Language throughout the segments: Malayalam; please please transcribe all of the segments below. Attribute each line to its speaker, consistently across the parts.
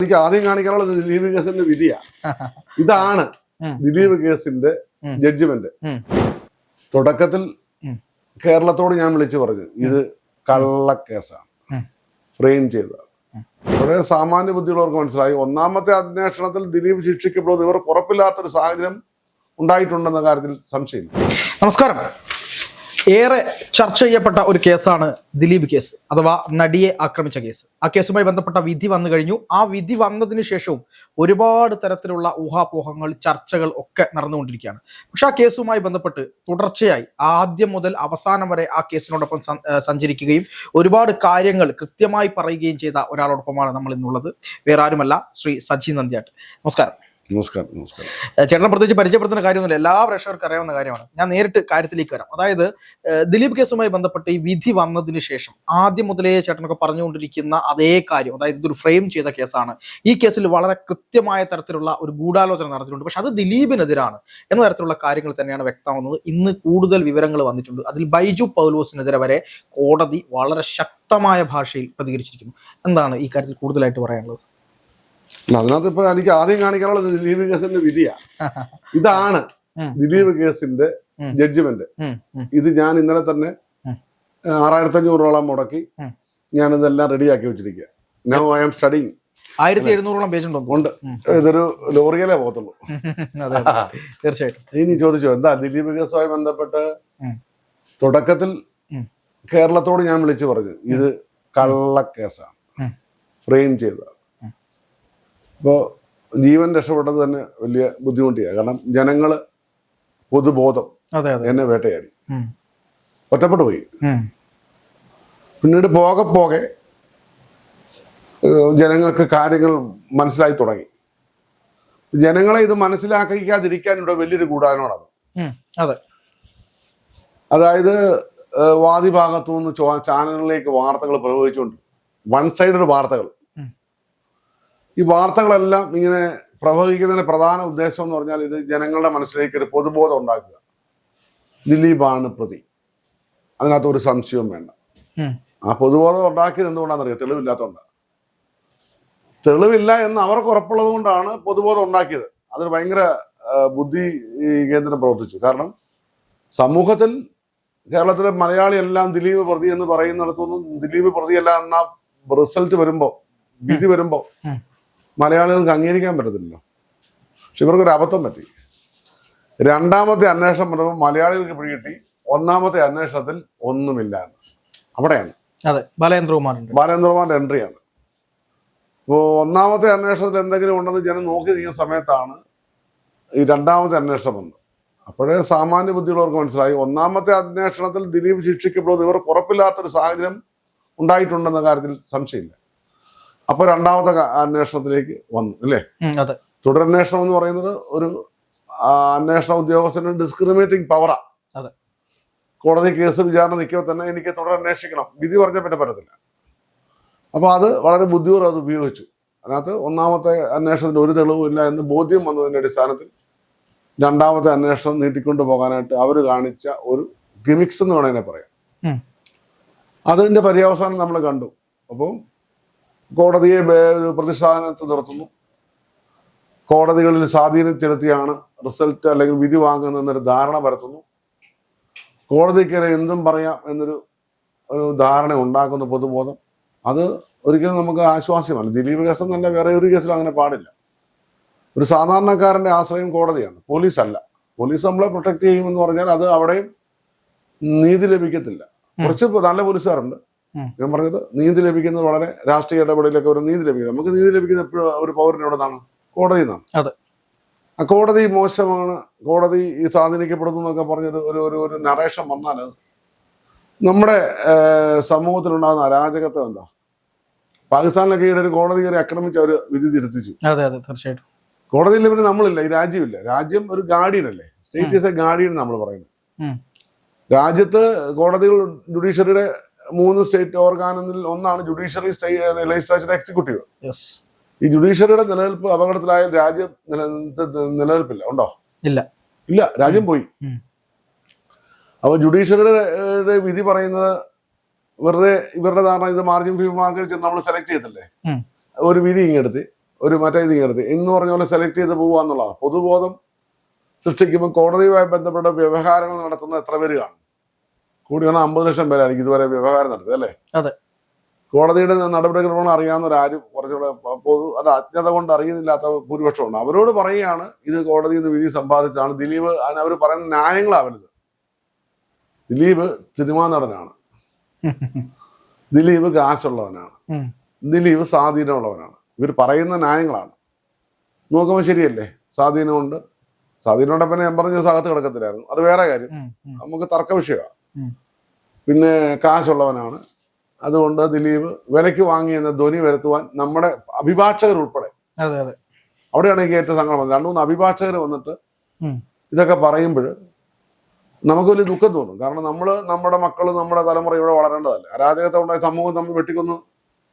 Speaker 1: എനിക്ക് ആദ്യം കാണിക്കാനുള്ളത് ദിലീപ് കേസിന്റെ വിധിയാ. ഇതാണ് ദിലീപ് കേസിന്റെ ജഡ്ജ്മെന്റ്. തുടക്കത്തിൽ കേരളത്തോട് ഞാൻ വിളിച്ചു പറഞ്ഞു ഇത് കള്ളക്കേസാണ്, ഫ്രെയിം ചെയ്തതാണ്. വളരെ സാമാന്യ ബുദ്ധിയുള്ളവർക്ക് മനസ്സിലായി. ഒന്നാമത്തെ അന്വേഷണത്തിൽ ദിലീപ് ശിക്ഷിക്കപ്പെടുന്നത് ഇവർക്ക് ഉറപ്പില്ലാത്തൊരു സാഹചര്യം ഉണ്ടായിട്ടുണ്ടെന്ന കാര്യത്തിൽ സംശയമില്ല.
Speaker 2: നമസ്കാരം. ഏറെ ചർച്ച ചെയ്യപ്പെട്ട ഒരു കേസാണ് ദിലീപ് കേസ് അഥവാ നടിയെ ആക്രമിച്ച കേസ്. ആ കേസുമായി ബന്ധപ്പെട്ട വിധി വന്നു കഴിഞ്ഞു. ആ വിധി വന്നതിന് ശേഷവും ഒരുപാട് തരത്തിലുള്ള ഊഹാപോഹങ്ങൾ, ചർച്ചകൾ ഒക്കെ നടന്നുകൊണ്ടിരിക്കുകയാണ്. പക്ഷെ ആ കേസുമായി ബന്ധപ്പെട്ട് തുടർച്ചയായി ആദ്യം മുതൽ അവസാനം വരെ ആ കേസിനോടൊപ്പം സഞ്ചരിക്കുകയും ഒരുപാട് കാര്യങ്ങൾ കൃത്യമായി പറയുകയും ചെയ്ത ഒരാളോടൊപ്പമാണ് നമ്മൾ ഇന്നുള്ളത്. വേറെ ആരുമല്ല, ശ്രീ സജി നന്ദിയാട്ട്. നമസ്കാരം.
Speaker 1: നമസ്കാരം. നമസ്കാരം.
Speaker 2: ചേട്ടനെ പ്രത്യേകിച്ച് പരിചയപ്പെടുത്തുന്ന കാര്യമൊന്നുമില്ല, എല്ലാ പ്രേക്ഷകർക്കും അറിയാവുന്ന കാര്യമാണ്. ഞാൻ നേരിട്ട് കാര്യത്തിലേക്ക് വരാം. അതായത് ദിലീപ് കേസുമായി ബന്ധപ്പെട്ട് ഈ വിധി വന്നതിന് ശേഷം ആദ്യം മുതലേ ചേട്ടനൊക്കെ പറഞ്ഞുകൊണ്ടിരിക്കുന്ന അതേ കാര്യം, അതായത് ഇതൊരു ഫ്രെയിം ചെയ്ത കേസാണ്. ഈ കേസിൽ വളരെ കൃത്യമായ തരത്തിലുള്ള ഒരു ഗൂഢാലോചന നടത്തിയിട്ടുണ്ട്. പക്ഷെ അത് ദിലീപിനെതിരാണ് എന്ന തരത്തിലുള്ള കാര്യങ്ങൾ തന്നെയാണ് വ്യക്തമാവുന്നത്. ഇന്ന് കൂടുതൽ വിവരങ്ങൾ വന്നിട്ടുണ്ട്. അതിൽ ബൈജു പൗലോസിനെതിരെ വരെ കോടതി വളരെ ശക്തമായ ഭാഷയിൽ പ്രതികരിച്ചിരിക്കുന്നു. എന്താണ് ഈ കാര്യത്തിൽ കൂടുതലായിട്ട് പറയാനുള്ളത്?
Speaker 1: അതിനകത്ത് ഇപ്പൊ എനിക്ക് ആദ്യം കാണിക്കാനുള്ളത് ദിലീപ് കേസിന്റെ വിധിയാ. ഇതാണ് ദിലീപ് കേസിന്റെ ജഡ്ജ്മെന്റ്. ഇത് ഞാൻ ഇന്നലെ തന്നെ 6500 മുടക്കി ഞാനിതെല്ലാം റെഡിയാക്കി വെച്ചിരിക്കുക. Now I am studying.
Speaker 2: 1700 page
Speaker 1: ഉണ്ട്. ഇതൊരു ലോറിയലേ പോകത്തുള്ളൂ.
Speaker 2: തീർച്ചയായിട്ടും.
Speaker 1: ഇനി ചോദിച്ചോ എന്താ ദിലീപ് കേസുമായി ബന്ധപ്പെട്ട് തുടക്കത്തിൽ കേരളത്തോട് ഞാൻ വിളിച്ചു പറഞ്ഞു ഇത് കള്ളക്കേസാണ്, ഫ്രെയിം ചെയ്തതാണ്. ഇപ്പോ ജീവൻ രക്ഷപ്പെട്ടത് തന്നെ വലിയ ബുദ്ധിമുട്ടിയാണ്. കാരണം ജനങ്ങള് പൊതുബോധം എന്നെ വേട്ടയാടി, ഒറ്റപ്പെട്ടു പോയി. പിന്നീട് പോകെ പോകെ ജനങ്ങൾക്ക് കാര്യങ്ങൾ മനസ്സിലായി തുടങ്ങി. ജനങ്ങളെ ഇത് മനസ്സിലാക്കിക്കാതിരിക്കാനുള്ള വലിയൊരു ഗൂഢാലോചനയാണ്. അതായത് വാദിഭാഗത്തു നിന്ന് ചാനലുകളിലേക്ക് വാർത്തകൾ പ്രവഹിച്ചുകൊണ്ട് വൺ സൈഡഡ് വാർത്തകൾ. ഈ വാർത്തകളെല്ലാം ഇങ്ങനെ പ്രവഹിക്കുന്നതിന്റെ പ്രധാന ഉദ്ദേശം എന്ന് പറഞ്ഞാൽ ഇത് ജനങ്ങളുടെ മനസ്സിലേക്ക് ഒരു പൊതുബോധം ഉണ്ടാക്കുക. ദിലീപാണ് പ്രതി, അതിനകത്ത് ഒരു സംശയവും വേണ്ട. ആ പൊതുബോധം ഉണ്ടാക്കിയത് എന്തുകൊണ്ടാണെന്നറിയാം? തെളിവില്ലാത്തതുകൊണ്ടാണ്. തെളിവില്ല എന്ന് അവർക്ക് ഉറപ്പുള്ളത് കൊണ്ടാണ് പൊതുബോധം ഉണ്ടാക്കിയത്. അതൊരു ഭയങ്കര ബുദ്ധി കേന്ദ്രം പ്രവർത്തിച്ചു. കാരണം സമൂഹത്തിൽ കേരളത്തിലെ മലയാളി എല്ലാം ദിലീപ് പ്രതി എന്ന് പറയുന്നിടത്തൊന്നും ദിലീപ് പ്രതിയല്ല എന്ന റിസൾട്ട് വരുമ്പോ, വിധി വരുമ്പോ മലയാളികൾക്ക് അംഗീകരിക്കാൻ പറ്റത്തില്ലല്ലോ. പക്ഷെ ഇവർക്കൊരു അബദ്ധം പറ്റി. രണ്ടാമത്തെ അന്വേഷണം വരുമ്പോൾ മലയാളികൾക്ക് പിടികിട്ടി ഒന്നാമത്തെ അന്വേഷണത്തിൽ ഒന്നുമില്ല എന്ന്. അവിടെയാണ് ബാലേന്ദ്രകുമാറിന്റെ എൻട്രിയാണ്. ഇപ്പോൾ ഒന്നാമത്തെ അന്വേഷണത്തിൽ എന്തെങ്കിലും ഉണ്ടെന്ന് ജനം നോക്കി നിൽക്കുന്ന സമയത്താണ് ഈ രണ്ടാമത്തെ അന്വേഷണം വന്നത്. അപ്പോഴേ സാമാന്യ ബുദ്ധിയുള്ളവർക്ക് മനസ്സിലായി ഒന്നാമത്തെ അന്വേഷണത്തിൽ ദിലീപ് ശിക്ഷിക്കപ്പെടുന്നത് ഇവർക്ക് ഉറപ്പില്ലാത്തൊരു സാഹചര്യം ഉണ്ടായിട്ടുണ്ടെന്ന കാര്യത്തിൽ സംശയമില്ല. അപ്പൊ രണ്ടാമത്തെ അന്വേഷണത്തിലേക്ക് വന്നു അല്ലേ? തുടരന്വേഷണം എന്ന് പറയുന്നത് ഒരു അന്വേഷണ ഉദ്യോഗസ്ഥന് ഡിസ്ക്രിമിനേറ്റിംഗ് പവറാ. കോടതി കേസ് വിചാരണ നിൽക്കുമ്പോൾ തന്നെ എനിക്ക് തുടരന്വേഷിക്കണം, വിധി പറഞ്ഞാൽ പിന്നെ പറ്റത്തില്ല. അപ്പൊ അത് വളരെ ബുദ്ധിപൂർവ്വം അത് ഉപയോഗിച്ചു. അതിനകത്ത് ഒന്നാമത്തെ അന്വേഷണത്തിൽ ഒരു തെളിവും ഇല്ല എന്ന് ബോധ്യം വന്നതിന്റെ അടിസ്ഥാനത്തിൽ രണ്ടാമത്തെ അന്വേഷണം നീട്ടിക്കൊണ്ടു പോകാനായിട്ട് അവർ കാണിച്ച ഒരു ഗിമിക്സ് എന്ന് വേണമെങ്കിൽ പറയാം. അതിന്റെ പര്യവസാനം നമ്മൾ കണ്ടു. അപ്പം കോടതിയെ പ്രതിഷ്ഠാനത്ത് നിർത്തുന്നു. കോടതികളിൽ സ്വാധീനം ചെലുത്തിയാണ് റിസൾട്ട് അല്ലെങ്കിൽ വിധി വാങ്ങുന്നൊരു ധാരണ പരത്തുന്നു. കോടതിക്ക് എന്തും പറയാം എന്നൊരു ധാരണ ഉണ്ടാക്കുന്ന പൊതുബോധം. അത് ഒരിക്കലും നമുക്ക് ആശ്വാസ്യമല്ല. ദിലീപ് കേസെന്നല്ല, വേറെ ഒരു കേസിലും അങ്ങനെ പാടില്ല. ഒരു സാധാരണക്കാരന്റെ ആശ്രയം കോടതിയാണ്, പോലീസ് അല്ല. പോലീസ് നമ്മളെ പ്രൊട്ടക്ട് ചെയ്യുമെന്ന് പറഞ്ഞാൽ അത് അവിടെയും നീതി ലഭിക്കത്തില്ല. കുറച്ച് നല്ല പോലീസുകാരുണ്ട്. ഞാൻ പറഞ്ഞത് നീതി ലഭിക്കുന്നത് വളരെ രാഷ്ട്രീയ ഇടപെടലൊക്കെ ഒരു നീതി ലഭിക്കുന്നത്. നമുക്ക് നീതി ലഭിക്കുന്ന എപ്പോഴും ഒരു പൗരനോടാണ്, കോടതിയിൽ നിന്നാണ്. ആ കോടതി മോശമാണ്, കോടതി ഈ സ്വാധീനിക്കപ്പെടുന്നു എന്നൊക്കെ പറഞ്ഞൊരു ഒരു നറേഷൻ വന്നാൽ നമ്മുടെ സമൂഹത്തിലുണ്ടാകുന്ന അരാജകത്വം എന്താ? പാകിസ്ഥാനിലൊക്കെ ഈയിടെ ഒരു കോടതി കയറി ആക്രമിച്ച് അവർ വിധി തിരുത്തിച്ചു.
Speaker 2: തീർച്ചയായിട്ടും.
Speaker 1: കോടതിയിൽ പിന്നെ നമ്മളില്ല, ഈ രാജ്യമില്ല. രാജ്യം ഒരു ഗാർഡിയൻ അല്ലേ? സ്റ്റേറ്റ് ഈസ് എ ഗാർഡിയൻ നമ്മൾ പറയുന്നത്. രാജ്യത്ത് കോടതികൾ ജുഡീഷ്യറിയുടെ 3 സ്റ്റേറ്റ് ഓർഗാനിൽ ഒന്നാണ് ജുഡീഷ്യറി, ലെജിസ്ലേച്ചർ, എക്സിക്യൂട്ടീവ്. ഈ ജുഡീഷ്യറിയുടെ നിലനിൽപ്പ് അപകടത്തിലായാൽ രാജ്യം നിലനിൽപ്പില്ല. ഉണ്ടോ? ഇല്ല, രാജ്യം പോയി. അപ്പൊ ജുഡീഷ്യറിയുടെ വിധി പറയുന്നത് വെറുതെ ഇവരുടെ ധാരണ ഇത് മാർജിൻ ഫീ മാർക്കറ്റ് നമ്മൾ സെലക്ട് ചെയ്തല്ലേ, ഒരു വിധി ഇങ്ങെടുത്ത് ഒരു മറ്റേ ഇത് എടുത്ത് എന്ന് പറഞ്ഞ പോലെ സെലക്ട് ചെയ്ത് പോകുക എന്നുള്ളതാണ്. പൊതുബോധം സൃഷ്ടിക്കുമ്പോൾ കോടതിയുമായി ബന്ധപ്പെട്ട വ്യവഹാരങ്ങൾ നടത്തുന്ന എത്ര പേര് കാണും? കൂടി വന്നാൽ 50 ലക്ഷം പേരായിരിക്കും ഇതുവരെ വ്യവഹാരം നടത്തിയത് അല്ലേ?
Speaker 2: അതെ.
Speaker 1: കോടതിയുടെ നടപടിക്രമങ്ങൾ അറിയാവുന്നവരാരും കുറച്ചുകൂടെ അത് അജ്ഞത കൊണ്ട് അറിയുന്നില്ലാത്ത ഭൂരിപക്ഷമുണ്ട്. അവരോട് പറയുകയാണ് ഇത് കോടതിയിൽ നിന്ന് വിധി സമ്പാദിച്ചാണ്. ദിലീപ് അവർ പറയുന്ന ന്യായങ്ങളാവരുത്. ദിലീപ് സിനിമാ നടനാണ്, ദിലീപ് കാശുള്ളവനാണ്, ദിലീപ് സ്വാധീനമുള്ളവനാണ്. ഇവർ പറയുന്ന ന്യായങ്ങളാണ്. നോക്കുമ്പോൾ ശരിയല്ലേ? സ്വാധീനമുണ്ട്. സ്വാധീനമുണ്ടെ പിന്നെ ഞാൻ പറഞ്ഞ സ്ഥലത്ത് കിടക്കത്തില്ലായിരുന്നു, അത് വേറെ കാര്യം, നമുക്ക് തർക്ക വിഷയമാണ്. പിന്നെ കാശുള്ളവനാണ്, അതുകൊണ്ട് ദിലീപ് വിലയ്ക്ക് വാങ്ങിയെന്ന ധ്വനി വരുത്തുവാൻ നമ്മുടെ അഭിഭാഷകർ ഉൾപ്പെടെ, അവിടെയാണ് എനിക്ക് ഏറ്റവും സങ്കടം വന്നത്. 2-3 അഭിഭാഷകർ വന്നിട്ട് ഇതൊക്കെ പറയുമ്പോൾ നമുക്ക് വലിയ ദുഃഖം തോന്നും. കാരണം നമ്മുടെ മക്കൾ, നമ്മുടെ തലമുറ ഇവിടെ വളരേണ്ടതല്ലേ? അരാജകത്വം ഉണ്ടായ സമൂഹം നമ്മൾ വെട്ടിക്കൊന്ന്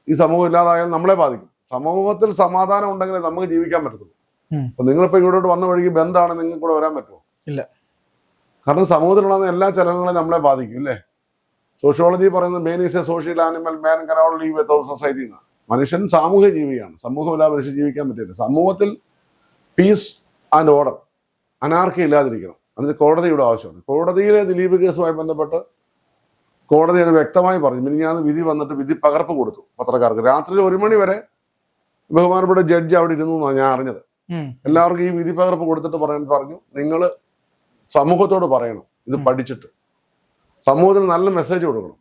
Speaker 1: ഈ സമൂഹം ഇല്ലാതായാൽ നമ്മളെ ബാധിക്കും. സമൂഹത്തിൽ സമാധാനം ഉണ്ടെങ്കിലേ നമുക്ക് ജീവിക്കാൻ പറ്റത്തുള്ളൂ. അപ്പൊ നിങ്ങളിപ്പോ ഇവിടോട്ട് വന്ന വഴിക്ക് ബന്ധാണ്, നിങ്ങൾക്ക് കൂടെ വരാൻ പറ്റുമോ? ഇല്ല. കാരണം സമൂഹത്തിലുള്ള എല്ലാ ചലനങ്ങളും നമ്മളെ ബാധിക്കും അല്ലേ? സോഷ്യോളജി പറയുന്നത് main is A social animal, man cannot leave without society എന്നാണ്. മനുഷ്യൻ സാമൂഹിക ജീവിയാണ്. സമൂഹമില്ലാതെ മനുഷ്യൻ ജീവിക്കാൻ പറ്റില്ല. സമൂഹത്തിൽ പീസ് ആൻഡ് ഓർഡർ, അനാർക്കി ഇല്ലാതിരിക്കണം. അതിന് കോടതിയുടെ ആവശ്യമാണ്. കോടതിയിലെ ദിലീപ് കേസുമായി ബന്ധപ്പെട്ട് കോടതി അത് വ്യക്തമായി പറഞ്ഞു. മിനിഞ്ഞാന്ന് വിധി വന്നിട്ട് വിധി പകർപ്പ് കൊടുത്തു പത്രക്കാർക്ക്. രാത്രി 1 മണി വരെ ബഹുമാനപ്പെട്ട ജഡ്ജി അവിടെ ഇരുന്നു എന്നാണ് ഞാൻ അറിഞ്ഞത്. എല്ലാവർക്കും ഈ വിധി പകർപ്പ് കൊടുത്തിട്ട് പറഞ്ഞു, നിങ്ങൾ സമൂഹത്തോട് പറയണം ഇത് പഠിച്ചിട്ട്, സമൂഹത്തിന് നല്ല മെസ്സേജ് കൊടുക്കണം.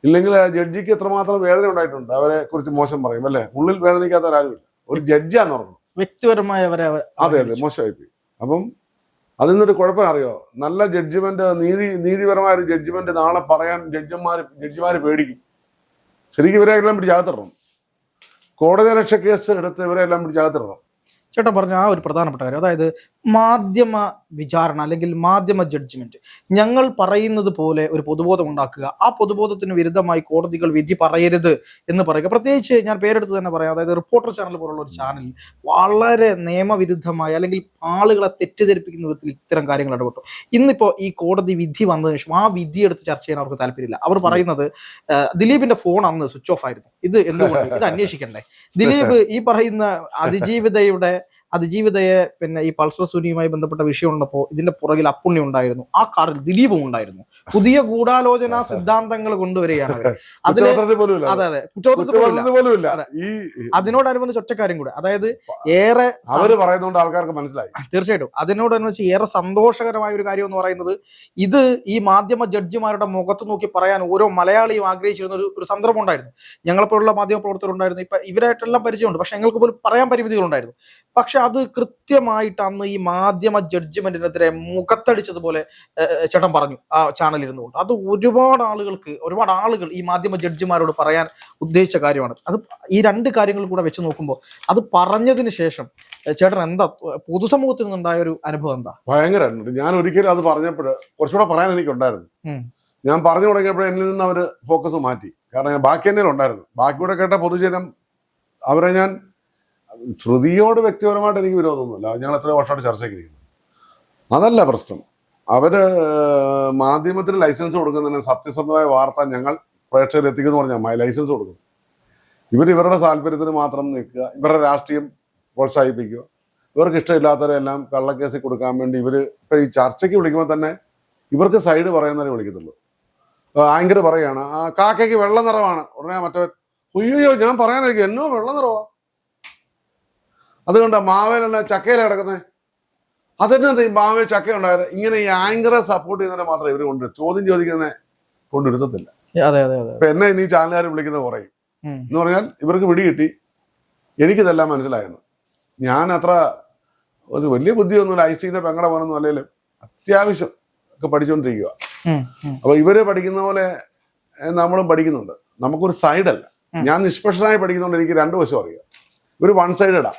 Speaker 1: ഇല്ലെങ്കിൽ ജഡ്ജിക്ക് എത്രമാത്രം വേദന ഉണ്ടായിട്ടുണ്ട്, അവരെ കുറിച്ച് മോശം പറയും അല്ലെ? ഉള്ളിൽ വേദനിക്കാത്തവരാരുമില്ല. ഒരു ജഡ്ജിയാന്ന് പറഞ്ഞു, വ്യക്തിപരമായി അതെ മോശമായിപ്പോയി. അപ്പം അതിൽ നിന്നൊരു കുഴപ്പം അറിയോ? നല്ല ജഡ്ജിമെന്റ്, നീതിപരമായ ഒരു ജഡ്ജിമെന്റ് നാളെ പറയാൻ ജഡ്ജിമാര് പേടിക്കും. ശരിക്കും ഇവരെല്ലാം പിടിച്ചകത്തിടണം. കോടതി രക്ഷ കേസ് എടുത്ത് ഇവരെല്ലാം പിടിച്ചകത്തിടണം.
Speaker 2: ചേട്ടൻ പറഞ്ഞ ആ ഒരു പ്രധാനപ്പെട്ട കാര്യം, അതായത് മാധ്യമ വിചാരണ അല്ലെങ്കിൽ മാധ്യമ ജഡ്ജ്മെന്റ്, ഞങ്ങൾ പറയുന്നത് പോലെ ഒരു പൊതുബോധം ഉണ്ടാക്കുക, ആ പൊതുബോധത്തിന് വിരുദ്ധമായി കോടതികൾ വിധി പറയരുത് എന്ന് പറയുക. പ്രത്യേകിച്ച് ഞാൻ പേരെടുത്ത് തന്നെ പറയാം, അതായത് റിപ്പോർട്ടർ ചാനൽ പോലുള്ള ഒരു ചാനൽ വളരെ നിയമവിരുദ്ധമായി അല്ലെങ്കിൽ ആളുകളെ തെറ്റിദ്ധരിപ്പിക്കുന്ന വിധത്തിൽ ഇത്തരം കാര്യങ്ങൾ ഇടപെട്ടു. ഇന്നിപ്പോൾ ഈ കോടതി വിധി വന്നതിന് ശേഷം ആ വിധി എടുത്ത് ചർച്ച ചെയ്യാൻ അവർക്ക് താല്പര്യമില്ല. അവർ പറയുന്നത് ദിലീപിന്റെ ഫോൺ അന്ന് സ്വിച്ച് ഓഫ് ആയിരുന്നു, ഇത് എന്തുകൊണ്ട്, ഇത് അന്വേഷിക്കണ്ടേ? ദിലീപ് ഈ പറയുന്ന അതിജീവിതയെ പിന്നെ ഈ പൾസർ സുനിയുമായി ബന്ധപ്പെട്ട വിഷയം ഉള്ളപ്പോൾ ഇതിന്റെ പുറകിൽ അപ്പുണ്ണി ഉണ്ടായിരുന്നു, ആ കാറിൽ ദിലീപും ഉണ്ടായിരുന്നു. പുതിയ ഗൂഢാലോചന സിദ്ധാന്തങ്ങൾ കൊണ്ടുവരികയാണ് അതില്. അതെ, അതിനോടനുബന്ധിച്ച് ഒറ്റക്കാര്യം കൂടെ, അതായത് ഏറെ
Speaker 1: പറയുന്നുണ്ട് ആൾക്കാർക്ക് മനസ്സിലായി.
Speaker 2: തീർച്ചയായിട്ടും അതിനോടനുബന്ധിച്ച് ഏറെ സന്തോഷകരമായ ഒരു കാര്യം എന്ന് പറയുന്നത്, ഇത് ഈ മാധ്യമ ജഡ്ജിമാരുടെ മുഖത്ത് നോക്കി പറയാൻ ഓരോ മലയാളിയും ആഗ്രഹിച്ചിരുന്ന ഒരു സന്ദർഭം ഉണ്ടായിരുന്നു. ഞങ്ങളെപ്പോലുള്ള മാധ്യമ പ്രവർത്തകരുണ്ടായിരുന്നു, ഇപ്പൊ ഇവരായിട്ടെല്ലാം പരിചയമുണ്ട്, പക്ഷെ ഞങ്ങൾക്ക് പോലും പറയാൻ പരിമിതികളുണ്ടായിരുന്നു. പക്ഷെ അത് കൃത്യമായിട്ട് അന്ന് ഈ മാധ്യമ ജഡ്ജ്മെന്റിനെതിരെ മുഖത്തടിച്ചതുപോലെ ചേട്ടൻ പറഞ്ഞു ആ ചാനൽ ഇരുന്നുകൊണ്ട്. അത് ഒരുപാട് ആളുകൾ ഈ മാധ്യമ ജഡ്ജിമാരോട് പറയാൻ ഉദ്ദേശിച്ച കാര്യമാണ്. അത് ഈ 2 കാര്യങ്ങൾ കൂടെ വെച്ച് നോക്കുമ്പോൾ അത് പറഞ്ഞതിന് ശേഷം ചേട്ടൻ എന്താ പൊതുസമൂഹത്തിൽ നിന്നുണ്ടായ ഒരു അനുഭവം എന്താ?
Speaker 1: ഭയങ്കരമായിട്ടുണ്ട്. ഞാൻ ഒരിക്കലും അത് പറഞ്ഞപ്പോൾ കുറച്ചുകൂടെ പറയാൻ എനിക്കുണ്ടായിരുന്നു. ഞാൻ പറഞ്ഞു തുടങ്ങിയപ്പോൾ എന്നിൽ നിന്ന് അവര് ഫോക്കസ് മാറ്റി. കാരണം ഞാൻ ബാക്കി തന്നെ ഉണ്ടായിരുന്നു. ബാക്കിയൂടെ കേട്ട പൊതുജനം അവരെ ഞാൻ ശ്രുതിയോട് വ്യക്തിപരമായിട്ട് എനിക്ക് വിരോധമൊന്നുമില്ല. ഞങ്ങൾ എത്രയോ വർഷമായിട്ട് ചർച്ചയ്ക്ക് ഇരിക്കുന്നു. അതല്ല പ്രശ്നം. അവര് മാധ്യമത്തിന് ലൈസൻസ് കൊടുക്കുന്നതിന് സത്യസന്ധമായ വാർത്ത ഞങ്ങൾ പ്രേക്ഷകർ എത്തിക്കുന്നു പറഞ്ഞാൽ ലൈസൻസ് കൊടുക്കുന്നു. ഇവരുടെ താല്പര്യത്തിന് മാത്രം നിൽക്കുക, ഇവരുടെ രാഷ്ട്രീയം പ്രോത്സാഹിപ്പിക്കുക, ഇവർക്ക് ഇഷ്ടമില്ലാത്തവരെല്ലാം കള്ളക്കേസിൽ കൊടുക്കാൻ വേണ്ടി ഇപ്പൊ ഈ ചർച്ചയ്ക്ക് വിളിക്കുമ്പോൾ തന്നെ ഇവർക്ക് സൈഡ് പറയുന്നവരെ വിളിക്കത്തുള്ളൂ. ആങ്കർ പറയാണ് ആ കാക്കയ്ക്ക് വെള്ള നിറമാണ്, ഉടനെ മറ്റവർ അയ്യോ ഞാൻ പറയാനായിരിക്കും എന്നോ വെള്ള നിറവാ, അതുകൊണ്ട് മാവേലല്ല ചക്കയില കിടക്കുന്നത്, അതെന്നെ മാവേൽ ചക്ക ഉണ്ടായത്. ഇങ്ങനെ ഈ ആങ്കറെ സപ്പോർട്ട് ചെയ്യുന്നവരെ മാത്രമേ ഇവർ ചോദ്യം ചോദിക്കുന്നതിനെ കൊണ്ടിരുത്തത്തില്ല. ഇപ്പൊ എന്നെ ഇനി ചാനലുകാർ വിളിക്കുന്ന കുറയും എന്ന് പറഞ്ഞാൽ ഇവർക്ക് പിടി കിട്ടി, എനിക്കിതെല്ലാം മനസ്സിലായിരുന്നു. ഞാൻ അത്ര ഒരു വലിയ ബുദ്ധിയൊന്നുമില്ല, ഐസിന്റെ പെങ്ങട പോലൊന്നും അല്ലെങ്കിലും അത്യാവശ്യം ഒക്കെ പഠിച്ചുകൊണ്ടിരിക്കുക. അപ്പൊ ഇവര് പഠിക്കുന്ന പോലെ നമ്മളും പഠിക്കുന്നുണ്ട്. നമുക്കൊരു സൈഡല്ല. ഞാൻ നിഷ്പക്ഷനായി പഠിക്കുന്നുണ്ട്. എനിക്ക് 2 വശം അറിയാം. ഇവര് വൺ സൈഡാ.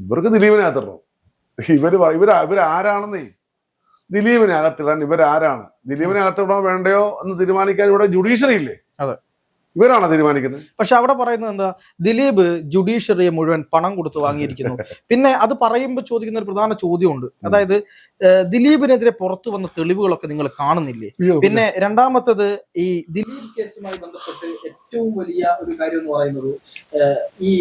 Speaker 1: ഇവർക്ക് ദിലീപിനെ അകത്തിടണം. ഇവരാരാണെന്നേ ദിലീപിനെ അകത്തിടാൻ ഇവരാരാണ്? ദിലീപിനെ അകത്തിടാൻ വേണ്ടയോ എന്ന് തീരുമാനിക്കാൻ ഇവിടെ ജുഡീഷ്യറി ഇല്ലേ? അതെ, ഇവരാണോ തീരുമാനിക്കുന്നത്?
Speaker 2: പക്ഷെ അവിടെ പറയുന്നത് എന്താ, ദിലീപ് ജുഡീഷ്യറിയെ മുഴുവൻ പണം കൊടുത്ത് വാങ്ങിയിരിക്കുന്നു. പിന്നെ അത് പറയുമ്പോൾ ചോദിക്കുന്ന ഒരു പ്രധാന ചോദ്യമുണ്ട്, അതായത് ദിലീപിനെതിരെ പുറത്തു വന്ന തെളിവുകളൊക്കെ നിങ്ങൾ കാണുന്നില്ലേ? പിന്നെ രണ്ടാമത്തത്, ഈ ദിലീപ് കേസുമായി ബന്ധപ്പെട്ട് ഏറ്റവും വലിയ ഒരു കാര്യം എന്ന് പറയുന്നത്, ഈ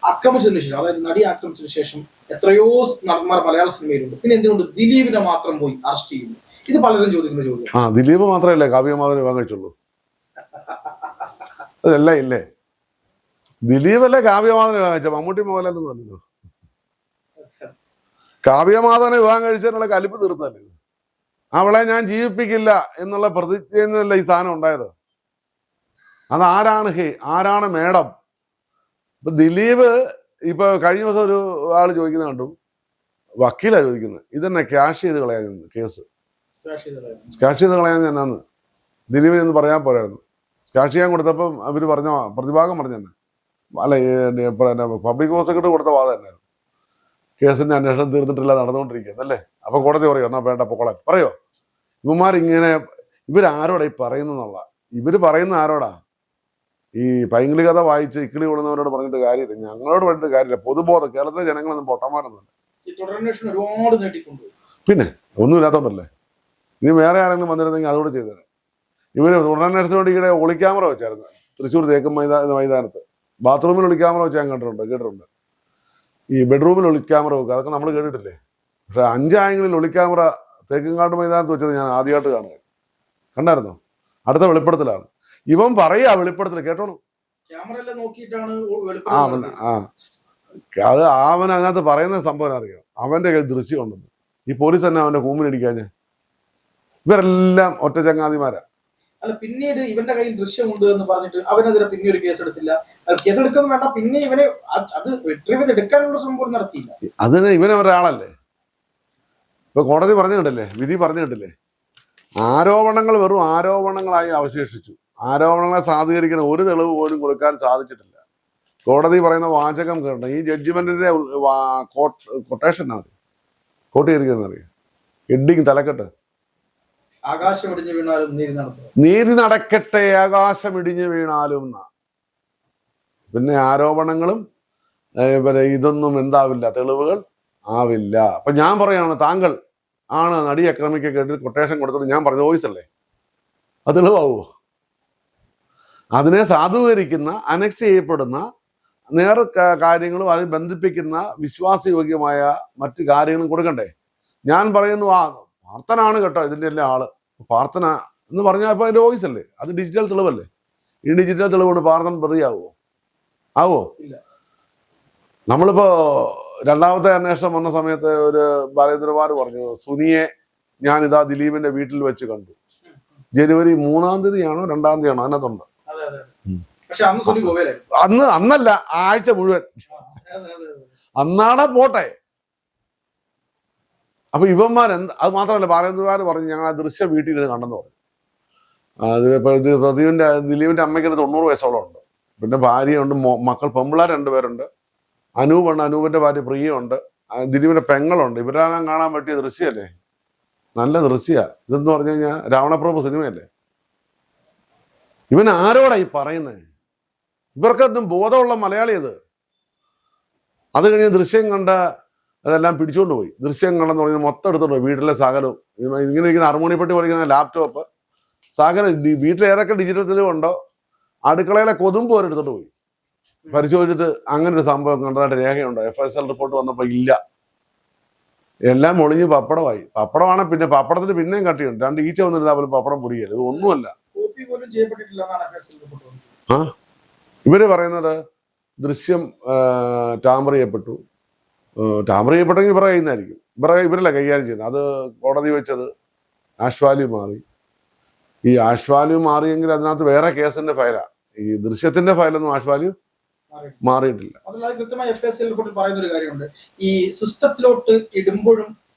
Speaker 2: ആക്രമിച്ചതിന് ശേഷം, അതായത് നടി ആക്രമിച്ചതിന് ശേഷം എത്രയോ നടന്മാർ മലയാള സിനിമയിലുണ്ട്, പിന്നെ എന്തുകൊണ്ട് ദിലീപിനെ മാത്രം പോയി അറസ്റ്റ് ചെയ്യുന്നു? ഇത് പലരും ചോദിക്കുന്ന ചോദ്യം.
Speaker 1: ദിലീപ് മാത്രമല്ലേ കാവ്യമാധവനെ വിവാഹം കഴിച്ചുള്ളൂ? അതല്ല ഇല്ലേ, ദിലീപല്ലേ കാവ്യമാധവനെ വിവാഹം കഴിച്ച, മമ്മൂട്ടി മോഹൻലാലൊന്നും അല്ലല്ലോ. കാവ്യമാധവനെ വിവാഹം കഴിച്ചതിനുള്ള കലിപ്പ് തീർത്തല്ലേ. അവളെ ഞാൻ ജീവിപ്പിക്കില്ല എന്നുള്ള പ്രതിജ്ഞയിൽ നിന്നല്ല ഈ സാധനം ഉണ്ടായത്. അതാരാണ് ആരാണ് മേഡം? ഇപ്പൊ ദിലീപ് ഇപ്പൊ കഴിഞ്ഞ ദിവസം ഒരു ആള് ചോദിക്കുന്ന കണ്ടു, വക്കീലാ ചോദിക്കുന്നത്, ഇതന്നെ ക്യാഷ് ചെയ്ത് കളയാൻ കേസ്, ക്യാഷ് ചെയ്ത് കളയാൻ എന്നാന്ന് ദിലീപിന് എന്ന് പറയാൻ പോരായിരുന്നു. ക്യാഷ് ചെയ്യാൻ കൊടുത്തപ്പം അവര് പറഞ്ഞ പ്രതിഭാഗം പറഞ്ഞു തന്നെ, അല്ല പബ്ലിക് പ്രോസിക്യൂട്ടർ കൊടുത്ത വാദം തന്നെയായിരുന്നു, കേസിന്റെ അന്വേഷണം തീർന്നിട്ടില്ല, നടന്നുകൊണ്ടിരിക്കുന്നത് അല്ലേ. അപ്പൊ കോടതി പറയോ എന്നാ വേണ്ട പൊക്കോളാൻ പറയോ? ഇവന്മാരിങ്ങനെ ഇവരാരോടാ ഈ പറയുന്നുള്ള, ഇവര് പറയുന്ന ആരോടാ? ഈ പൈങ്കിളി കഥ വായിച്ച് ഇക്കിളി കൊള്ളുന്നവരോട് പറഞ്ഞിട്ട് കാര്യമില്ല, ഞങ്ങളോട് പറഞ്ഞിട്ട് കാര്യമില്ല. പൊതുബോധം, കേരളത്തിലെ ജനങ്ങളൊന്നും പൊട്ടന്മാരൊന്നുമില്ല. പിന്നെ ഒന്നുമില്ലാത്തോണ്ടല്ലേ. ഇനി വേറെ ആരെങ്കിലും വന്നിരുന്നെങ്കിൽ അതുകൂടെ ചെയ്തേനെ. ഇവര് തുടരന്വേഷണത്തിന് വേണ്ടി ഇവിടെ ഒളിക്യാമറ വെച്ചായിരുന്നു തൃശ്ശൂർ തേക്കും മൈതാനത്ത്. ബാത്റൂമിൽ ഒളിക്യാമറ വെച്ച് ഞാൻ കേട്ടിട്ടുണ്ട്. ഈ ബെഡ്റൂമിൽ ഒളിക്യാമറ വെക്കുക, അതൊക്കെ നമ്മൾ കേട്ടിട്ടില്ലേ. പക്ഷെ 5 ആംഗിളിൽ ഒളിക്യാമറ തേക്കുംകാട് മൈതാനത്ത് വെച്ചത് ഞാൻ ആദ്യമായിട്ട് കാണുക. കണ്ടായിരുന്നോ? അടുത്ത വെളിപ്പെടുത്തലാണ്. ഇവൻ പറയാ വെളിപ്പെടുത്തൽ കേട്ടോളൂ. അത് അവൻ അതിനകത്ത് പറയുന്ന സംഭവം അറിയാം. അവന്റെ കയ്യിൽ ദൃശ്യം ഉണ്ടെന്ന്. ഈ പോലീസ് തന്നെ അവന്റെ കൂമ്പിനടിക്കാഞ്ഞ്. ഇവരെല്ലാം ഒറ്റ ചങ്ങാതിമാരാ.
Speaker 2: അല്ല, പിന്നീട് ഇവന്റെ കയ്യിൽ ദൃശ്യമുണ്ട് എന്ന് പറഞ്ഞിട്ട് അവനെതിരെ പിന്നെ ഒരു കേസ് എടുത്തില്ല. കേസ് എടുക്കുന്നു വേണ്ട, പിന്നെ ഇവനെ അത് റിട്രീവ് ചെയ്ത് എടുക്കാനുള്ള സംഭവം നടത്തിയില്ല.
Speaker 1: അതിന് ഇവനെ ഒരാളല്ലേ. ഇപ്പൊ കോടതി പറഞ്ഞു കിട്ടില്ലേ, വിധി പറഞ്ഞു കിട്ടില്ലേ, ആരോപണങ്ങൾ വെറും ആരോപണങ്ങളായി അവശേഷിച്ചു. ആരോപണങ്ങളെ സാധൂകരിക്കുന്ന ഒരു തെളിവ് പോലും കൊടുക്കാൻ സാധിച്ചിട്ടില്ല. കോടതി പറയുന്ന വാചകം കേട്ടോ, ഈ ജഡ്ജിമെന്റിന്റെ കൊട്ടേഷനാണ് കോട്ട് ചെയ്തിരിക്കുന്നത് അറിയാം. ഹെഡിങ് തലക്കെട്ട്,
Speaker 2: ആകാശം ഇടിഞ്ഞു വീണാലും
Speaker 1: നീതി നടക്കട്ടെ ആകാശം ഇടിഞ്ഞു വീണാലും. പിന്നെ ആരോപണങ്ങളും ഇതൊന്നും എന്താവില്ല, തെളിവുകൾ ആവില്ല. അപ്പൊ ഞാൻ പറയാണ്, താങ്കൾ ആണ് നടി അക്രമിക്ക് കേട്ട് കൊട്ടേഷൻ കൊടുത്തത് ഞാൻ പറഞ്ഞ വോയിസ് അല്ലേ, അത് തെളിവാവോ? അതിനെ സാധൂകരിക്കുന്ന, അനക്സ് ചെയ്യപ്പെടുന്ന കാര്യങ്ങളും അതിൽ ബന്ധിപ്പിക്കുന്ന വിശ്വാസയോഗ്യമായ മറ്റു കാര്യങ്ങളും കൊടുക്കണ്ടേ? ഞാൻ പറയുന്നു, പ്രാർത്ഥനാണ് കേട്ടോ ഇതിന്റെ എല്ലാം ആള്. പ്രാർത്ഥന എന്ന് പറഞ്ഞാൽ ഇപ്പൊ അതിന്റെ വോയിസ് അല്ലേ, അത് ഡിജിറ്റൽ തെളിവല്ലേ. ഈ ഡിജിറ്റൽ തെളിവ് കൊണ്ട് പ്രാർത്ഥന പ്രതിയാവോ? ആവോ? നമ്മളിപ്പോ രണ്ടാമത്തെ അന്വേഷണം വന്ന സമയത്ത് ഒരു ബാലേന്ദ്രകുമാർ പറഞ്ഞു, സുനിയെ ഞാൻ ഇതാ ദിലീപിന്റെ വീട്ടിൽ വെച്ച് കണ്ടു. ജനുവരി 3-ാം തീയതിയാണോ 2-ാം തീയതിയാണോ അതിനകത്തുണ്ട്. അന്നല്ല, ആഴ്ച മുഴുവൻ അന്നാണ്. പോട്ടെ. അപ്പൊ ഇവന്മാരെന്ത്, അത് മാത്രമല്ല ബാലേന്ദ്രകുമാർ പറഞ്ഞു ഞങ്ങൾ ആ ദൃശ്യ വീട്ടിൽ ഇരുന്ന് കണ്ടെന്ന് പറഞ്ഞു. അത് ദിലീപിന്റെ അമ്മയ്ക്ക് 90 വയസ്സോളം ഉണ്ട്. പിന്നെ ഭാര്യയുണ്ട്, മക്കൾ പെമ്പിള്ളാർ 2 പേരുണ്ട്. അനൂപുണ്ട്, അനൂപിന്റെ ഭാര്യ പ്രിയുണ്ട്, ദിലീപിന്റെ പെങ്ങളുണ്ട്. ഇവരെല്ലാം കാണാൻ പറ്റിയ ദൃശ്യമല്ലേ, നല്ല ദൃശ്യ. ഇതെന്ന് പറഞ്ഞു കഴിഞ്ഞാൽ രാവണപ്രഭു സിനിമയല്ലേ. ഇവൻ ആരോടാ ഈ പറയുന്നത്? ഇവർക്കൊന്നും ബോധമുള്ള മലയാളി അത്. അത് കഴിഞ്ഞ് ദൃശ്യം കണ്ട അതെല്ലാം പിടിച്ചുകൊണ്ട് പോയി. ദൃശ്യം കണ്ടെന്ന് പറഞ്ഞാൽ മൊത്തം എടുത്തോണ്ട് പോയി. വീട്ടിലെ സകലവും ഇങ്ങനെ ഇരിക്കുന്ന അറുമണിപ്പെട്ടി പഠിക്കുന്ന ലാപ്ടോപ്പ് സകലം, വീട്ടിൽ ഏതൊക്കെ ഡിജിറ്റൽ തെളിവുണ്ടോ അടുക്കളയിലെ കൊതുമ്പ് വരെ എടുത്തോണ്ട് പോയി. പരിശോധിച്ചിട്ട് അങ്ങനെ ഒരു സംഭവം കണ്ടതായിട്ട് രേഖയുണ്ടോ? FSL റിപ്പോർട്ട് വന്നപ്പോ ഇല്ല. എല്ലാം ഒളിഞ്ഞ് പപ്പടമായി. പപ്പടമാണ്. പിന്നെ പപ്പടത്തിന് പിന്നെയും കട്ടിയുണ്ട്. 2 ഈച്ച വന്നിരുന്നാൽ പോലും പപ്പടം പൊടിയല്ല. ഇത് ഒന്നുമല്ല. ഇവര് പറയുന്നത് ദൃശ്യം ടാമ്പർ ചെയ്യപ്പെട്ടു. ടാമ്പർ ചെയ്യപ്പെട്ടെങ്കിൽ ഇവരെ കയ്യുന്നതായിരിക്കും. ഇവരല്ല കൈകാര്യം ചെയ്യുന്നത്. അത് കോടതി വെച്ചത് ആഷ് വാല്യൂ മാറി. ഈ ആഷ് വാല്യൂ മാറിയെങ്കിൽ അതിനകത്ത് വേറെ കേസിന്റെ ഫയലാ. ഈ ദൃശ്യത്തിന്റെ ഫയലൊന്നും ആഷ് വാല്യൂ മാറിയിട്ടില്ല.
Speaker 2: അതല്ലാതെ കൃത്യമായി FSL റിപ്പോർട്ടിൽ പറയുന്ന ഒരു കാര്യമുണ്ട്, ഈ സിസ്റ്റത്തിലോട്ട് ഇടുമ്പോഴും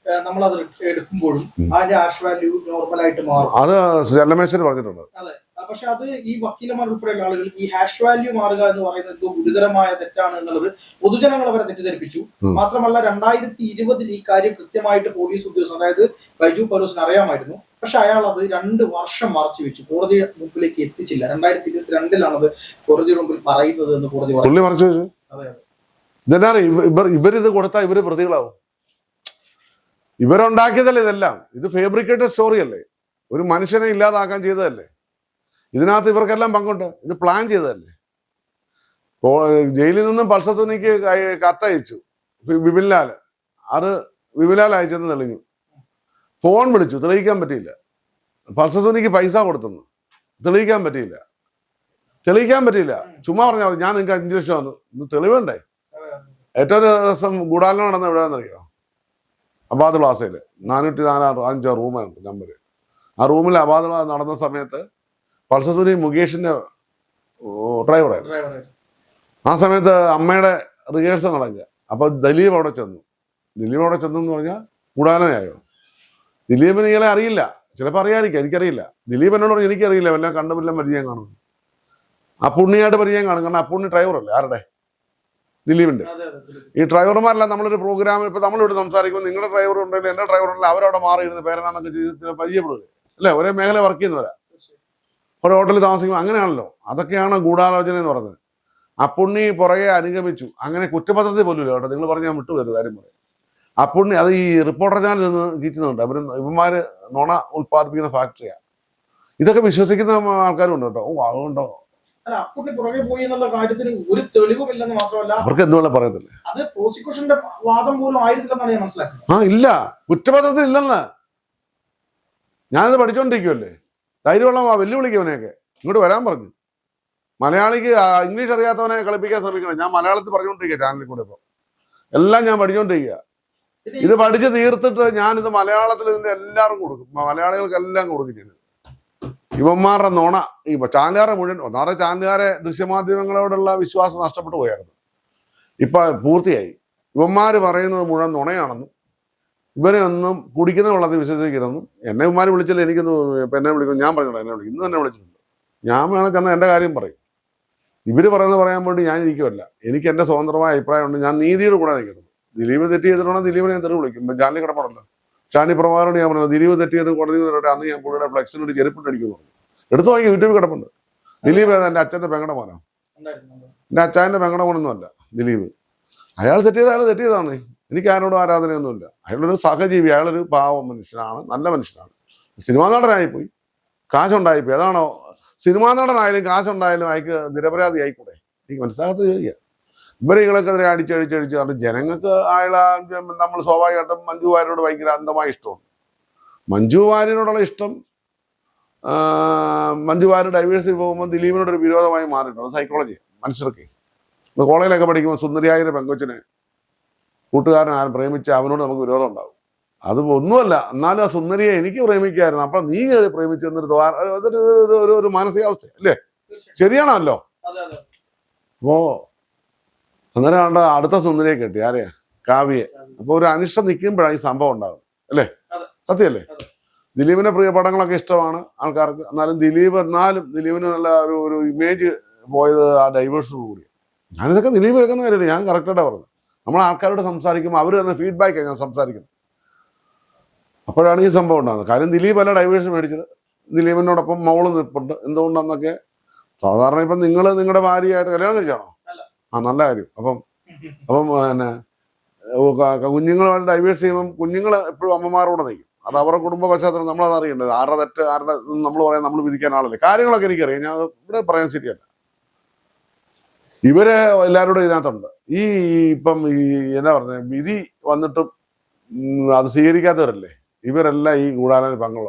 Speaker 2: നമ്മളത് എടുക്കുമ്പോഴും അതിന്റെ ആഷ് വാല്യൂ നോർമലായിട്ട് മാറും.
Speaker 1: അത് ചെല്ലമേശ്വരി പറഞ്ഞിട്ടുണ്ട്.
Speaker 2: അതെ, പക്ഷെ അത് ഈ വക്കീലന്മാർ ഉൾപ്പെടെയുള്ള ആളുകൾ ഈ ഹാഷ് വാല്യൂ മാറുക എന്ന് പറയുന്നത് എന്തോ ഗുരുതരമായ തെറ്റാണ് എന്നുള്ളത് പൊതുജനങ്ങൾ അവരെ തെറ്റിദ്ധരിപ്പിച്ചു. മാത്രമല്ല 2020 ഈ കാര്യം കൃത്യമായിട്ട് പോലീസ് ഉദ്യോഗസ്ഥർ, അതായത് ബൈജു പൗലോസിന് അറിയാമായിരുന്നു. പക്ഷെ അയാൾ അത് 2 വർഷം മറച്ചു വെച്ചു, കോടതി മുമ്പിലേക്ക് എത്തിച്ചില്ല. 2022 അത് കോടതിയുടെ മുമ്പിൽ പറയുന്നത് എന്ന് കോടതി
Speaker 1: മറച്ചു വെച്ചു. ഇവരിത് കൊടുത്താൽ ഇവര് പ്രതികളാവും. ഇവരുണ്ടാക്കിയതല്ലേ ഇതെല്ലാം. ഇത് ഫേബ്രിക്കേറ്റഡ് സ്റ്റോറി അല്ലേ, ഒരു മനുഷ്യനെ ഇല്ലാതാക്കാൻ ചെയ്തതല്ലേ. ഇതിനകത്ത് ഇവർക്കെല്ലാം പങ്കുണ്ട്. ഇത് പ്ലാൻ ചെയ്തതല്ലേ. ജയിലിൽ നിന്നും പൾസർ സുനിക്ക് കത്തയച്ചു വിപിൻലാല്. അത് വിപിൻലാൽ അയച്ചെന്ന് തെളിഞ്ഞു. ഫോൺ വിളിച്ചു, തെളിയിക്കാൻ പറ്റിയില്ല. പൾസർ സുനിക്ക് പൈസ കൊടുത്തെന്ന് തെളിയിക്കാൻ പറ്റിയില്ല. ചുമ്മാ പറഞ്ഞാൽ മതി, ഞാൻ നിങ്ങൾക്ക് 5 ലക്ഷം വന്നു, ഇന്ന് തെളിവുണ്ടേ. ഏറ്റവും ദിവസം ഗൂഢാലോചന നടന്ന എവിടെയാണെന്നറിയോ? അബാദ് പ്ലാസയില് 445 റൂമുണ്ട് നമ്പര്. ആ റൂമിൽ അബാദ് നടന്ന സമയത്ത് പൾസർ സുനി മുകേഷിന്റെ ഡ്രൈവറായിരുന്നു. ആ സമയത്ത് അമ്മയുടെ റിഹേഴ്സൽ നടക്കുക. അപ്പൊ ദിലീപ് അവിടെ ചെന്നു എന്ന് പറഞ്ഞാൽ ഗൂഢാലോചനയായോ? ദിലീപിന് ഇയാളെ അറിയില്ല, ചിലപ്പോൾ അറിയാതിരിക്കാം, എനിക്കറിയില്ല. ദിലീപ് എന്നോട് പറഞ്ഞു എനിക്കറിയില്ല, വല്ല കണ്ടുമില്ല പരിചയം കാണും. അപ്പുണ്ണിയായിട്ട് പരിചയം കാണും. കാരണം അപ്പുണ്ണി ഡ്രൈവറല്ലേ, ആരുടെ? ദിലീപിന്റെ. ഈ ഡ്രൈവർമാരെല്ലാം നമ്മളൊരു പ്രോഗ്രാമിൽ ഇപ്പൊ നമ്മളിവിടെ സംസാരിക്കുമ്പോൾ നിങ്ങളുടെ ഡ്രൈവർ ഉണ്ടെങ്കിൽ എന്റെ ഡ്രൈവർ ഉണ്ടെങ്കിൽ അവരവിടെ മാറിയിരുന്ന് പേരെന്നാന്നൊക്കെ ചെയ്ത് പരിചയപ്പെടുക അല്ലേ? ഒരേ മേഖല വർക്ക് ചെയ്യുന്നവരാ, ഒരു ഹോട്ടലിൽ താമസിക്കുമ്പോൾ. അങ്ങനെയാണല്ലോ. അതൊക്കെയാണ് ഗൂഢാലോചന എന്ന് പറഞ്ഞത്. അപ്പുണ്ണി പുറകെ അനുഗമിച്ചു. അങ്ങനെ കുറ്റപത്രത്തിൽ പോലും ഇല്ല കേട്ടോ. നിങ്ങൾ പറഞ്ഞ് ഞാൻ വിട്ടുവരുത് കാര്യം പറയാം. അപ്പുണ്ണി അത് ഈ റിപ്പോർട്ടർ ചാനലിൽ നിന്ന് കീറ്റുന്നുണ്ട്. ഇവന്മാര് നുണ ഉത്പാദിപ്പിക്കുന്ന ഫാക്ടറിയാണ്. ഇതൊക്കെ വിശ്വസിക്കുന്ന ആൾക്കാരും ഉണ്ട് കേട്ടോ. അതുകൊണ്ടോ
Speaker 2: പുറകെ പോയി എന്നുള്ള കാര്യത്തിന് ഒരു തെളിവുമില്ലെന്ന് മാത്രമല്ല
Speaker 1: അവർക്ക് എന്തുവേണ്ട പറയത്തില്ലേ,
Speaker 2: അത് പ്രോസിക്യൂഷന്റെ വാദം പോലും ആയിരുന്നില്ലെന്നാണ് ഞാൻ മനസ്സിലാക്കുന്നത്.
Speaker 1: ഇല്ല, കുറ്റപത്രത്തിൽ ഇല്ലെന്ന്. ഞാനിത് പഠിച്ചോണ്ടിരിക്കുവല്ലേ. ധൈര്യമുള്ള വെല്ലുവിളിക്കവനെയൊക്കെ ഇങ്ങോട്ട് വരാൻ പറഞ്ഞു. മലയാളിക്ക് ഇംഗ്ലീഷ് അറിയാത്തവനെ കളിപ്പിക്കാൻ ശ്രമിക്കണം. ഞാൻ മലയാളത്തിൽ പറഞ്ഞുകൊണ്ടിരിക്കുക ചാനലിൽ കൂടെ. ഇപ്പൊ എല്ലാം ഞാൻ പഠിച്ചുകൊണ്ടിരിക്കുക. ഇത് പഠിച്ച് തീർത്തിട്ട് ഞാനിത് മലയാളത്തിൽ ഇതിന്റെ എല്ലാവരും കൊടുക്കും, മലയാളികൾക്കെല്ലാം കൊടുക്കും ചെയ്യുന്നത്. ഇവന്മാരുടെ നുണ ഈ ചാനലുകാരെ മുഴുവൻ, ഒന്നാമത്തെ ചാനലുകാരെ ദൃശ്യമാധ്യമങ്ങളോടുള്ള വിശ്വാസം നഷ്ടപ്പെട്ടു പോയായിരുന്നു. ഇപ്പൊ പൂർത്തിയായി. ഇവന്മാര് പറയുന്നത് മുഴുവൻ നുണയാണെന്നും ഇവരെ ഒന്നും കുടിക്കുന്ന വെള്ളത്തിൽ വിശ്വസിക്കരുതെന്നും. എന്നെ ഇവന്മാര് വിളിച്ചില്ല, എനിക്കൊന്ന് ഇപ്പൊ എന്നെ വിളിക്കും, ഞാൻ പറഞ്ഞോളാം, എന്നെ വിളിക്കും. ഇന്ന് തന്നെ വിളിച്ചിട്ടുണ്ട്. ഞാൻ വേണം ചെന്നാൽ എൻ്റെ കാര്യം പറയും. ഇവര് പറയുന്നത് പറയാൻ വേണ്ടി ഞാൻ ഇരിക്കുമല്ല. എനിക്ക് എൻ്റെ സ്വതന്ത്രമായ അഭിപ്രായമുണ്ട്. ഞാൻ നീതിയുടെ കൂടെ നിൽക്കുന്നു. ദിലീപ് തെറ്റ് ചെയ്തിട്ടുണ്ടെങ്കിൽ ദിലീപിനെ ഞാൻ തെറി വിളിക്കും. ചാനലിൽ കിടപ്പുണ്ടല്ലോ. ഷാനി പ്രഭാകരോട് ഞാൻ പറഞ്ഞു ദിലീപ് തെറ്റ് ചെയ്ത് കോടതി വരട്ടെ, അന്ന് ഞാൻ പുള്ളിയുടെ ഫ്ലെക്സിനോട് ചെരുപ്പിട്ടടിക്കുന്നു പറഞ്ഞു. എടുത്തു നോക്കി യൂട്യൂബിൽ കിടപ്പുണ്ട്. ദിലീപ് എൻ്റെ അച്ഛൻ്റെ പെങ്ങളുടെ മോനാണ്. എൻ്റെ അച്ഛൻ്റെ പെങ്ങളുടെ മോനൊന്നുമല്ല ദിലീപ്. അയാൾ തെറ്റ് ചെയ്താന്നേ. എനിക്ക് ആരോടും ആരാധനയൊന്നുമില്ല. അയാളൊരു സഹജീവി, അയാളൊരു പാവം മനുഷ്യനാണ്, നല്ല മനുഷ്യനാണ്. സിനിമാ നടനായിപ്പോയി, കാശുണ്ടായിപ്പോയി. അതാണോ? സിനിമാ നടനായാലും കാശുണ്ടായാലും അയക്ക് നിരപരാധി ആയിക്കൂടെ? എനിക്ക് മനസ്സിലാകാത്ത ചോദിക്കുക. ഇവരെകളൊക്കെതിരെ അടിച്ചടിച്ചടിച്ച് കാരണം ജനങ്ങൾക്ക് നമ്മൾ സ്വാഭാവികമായിട്ടും മഞ്ജു വാര്യരോട് ഭയങ്കര അന്ധമായ ഇഷ്ടമുണ്ട്. മഞ്ജു വാര്യനോടുള്ള ഇഷ്ടം മഞ്ജു വാര്യർ ഡൈവേഴ്സിൽ പോകുമ്പോൾ ദിലീപിനോടൊരു വിരോധമായി മാറിയിട്ടുണ്ട്. സൈക്കോളജി മനുഷ്യർക്ക്. കോളേജിലൊക്കെ പഠിക്കുമ്പോൾ സുന്ദരിയായ പെങ്കൊച്ചിനെ കൂട്ടുകാരൻ ആരും പ്രേമിച്ച അവനോട് നമുക്ക് വിരോധം ഉണ്ടാവും. അത് ഒന്നുമല്ല, എന്നാലും ആ സുന്ദരിയെ എനിക്ക് പ്രേമിക്കായിരുന്നു, അപ്പൊ നീ പ്രേമിച്ചു എന്നൊരു ഒരു മാനസികാവസ്ഥ അല്ലേ? ശരിയാണല്ലോ. അപ്പോ അന്നേരം കണ്ട അടുത്ത സുന്ദരിയെ കെട്ടി ആരെയാ? കാവ്യയെ. അപ്പൊ ഒരു അനിഷ്ടം നിൽക്കുമ്പോഴാണ് ഈ സംഭവം ഉണ്ടാകും അല്ലേ? സത്യമല്ലേ? ദിലീപിന്റെ പ്രിയ പടങ്ങളൊക്കെ ഇഷ്ടമാണ് ആൾക്കാർക്ക്. എന്നാലും ദിലീപിന് നല്ല ഒരു ഇമേജ് പോയത് ആ ഡൈവേഴ്സ് കൂടി. ഞാനിതൊക്കെ ദിലീപ് കേൾക്കുന്ന കാര്യമില്ല, ഞാൻ കറക്റ്റായിട്ടാണ് പറഞ്ഞത്. നമ്മൾ ആൾക്കാരോട് സംസാരിക്കുമ്പോൾ അവർ തന്ന ഫീഡ്ബാക്കാണ് ഞാൻ സംസാരിക്കുന്നത്. അപ്പോഴാണ് ഈ സംഭവം ഉണ്ടാകുന്നത്. കാര്യം ദിലീപ് അല്ല ഡൈവേഴ്സ് മേടിച്ചത്, ദിലീപിനോടൊപ്പം മൗള് നിൽപ്പുണ്ട്. എന്തുകൊണ്ടാന്നൊക്കെ സാധാരണ ഇപ്പം നിങ്ങൾ നിങ്ങളുടെ ഭാര്യയായിട്ട് കല്യാണം കഴിച്ചാണോ? നല്ല കാര്യം. അപ്പം പിന്നെ കുഞ്ഞുങ്ങളുമായിട്ട് ഡൈവേഴ്സ് ചെയ്യുമ്പം കുഞ്ഞുങ്ങൾ എപ്പോഴും അമ്മമാരോടെ നിൽക്കും. അത് അവരുടെ കുടുംബ പശ്ചാത്തലം നമ്മളത് അറിയേണ്ടത്. ആരുടെ തെറ്റ് ആരുടെ നമ്മൾ പറയാൻ നമ്മൾ വിധിക്കാൻ ആളല്ലേ. കാര്യങ്ങളൊക്കെ എനിക്കറിയാം, ഞാൻ ഇവിടെ പറയാൻ ശരിയല്ല. ഇവര് എല്ലാവരോടും ഇതിനകത്തുണ്ട്. ഇപ്പം എന്താ പറഞ്ഞത്, വിധി വന്നിട്ടും അത് സ്വീകരിക്കാത്തവരല്ലേ ഇവരെല്ലാം. ഈ ഗൂഢാലോചന പങ്കുള്ള